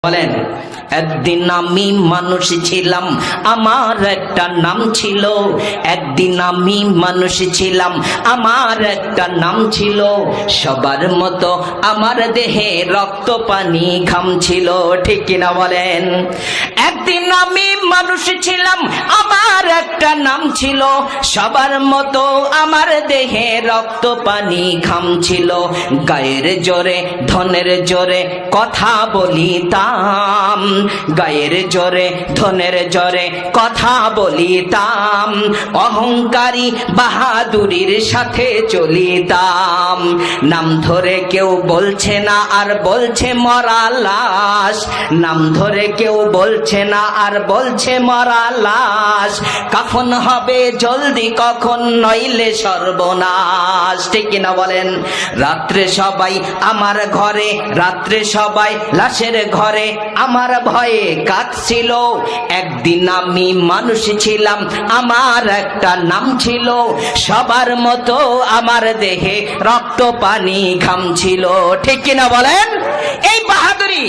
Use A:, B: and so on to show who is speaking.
A: বলেন, একদিন আমি মানুষ ছিলাম, আমার একটা নাম ছিল। একদিন আমি মানুষ ছিলাম, আমার একটা নাম ছিল। সবার মতো আমার দেহে রক্ত পানি ঘাম ছিল। ঠিক কিনা বলেন? একদিন আমি মানুষ ছিলাম, আমার একটা নাম ছিল। সবার মতো আমার দেহে রক্ত পানি ঘাম ছিল। গায়ের জোরে ধনের জোরে কথা বলিতাম, গায়ের জোরে ধনের জোরে কথা বলিতাম। অহংকারী বাহাদুরির সাথে চলিতাম। নাম ধরে কেউ বলছে না আর বলছে মরা লাশ। নাম ধরে কেউ বলছে না আর বলছে মরা লাশ। কখন হবে জলদি কখন নইলে সর্বনাশ। ঠিক কিনা বলেন? রাত্রে সবাই আমার ঘরে, রাত্রে সবাই লাশের ঘরে আমার ভয়ে কাঁদছিল। একদিন আমি মানুষ ছিলাম, আমার একটা নাম ছিল। সবার মতো আমার দেহে রক্ত পানি ঘাম ছিল। ঠিক কিনা বলেন? এই বাহাদুরি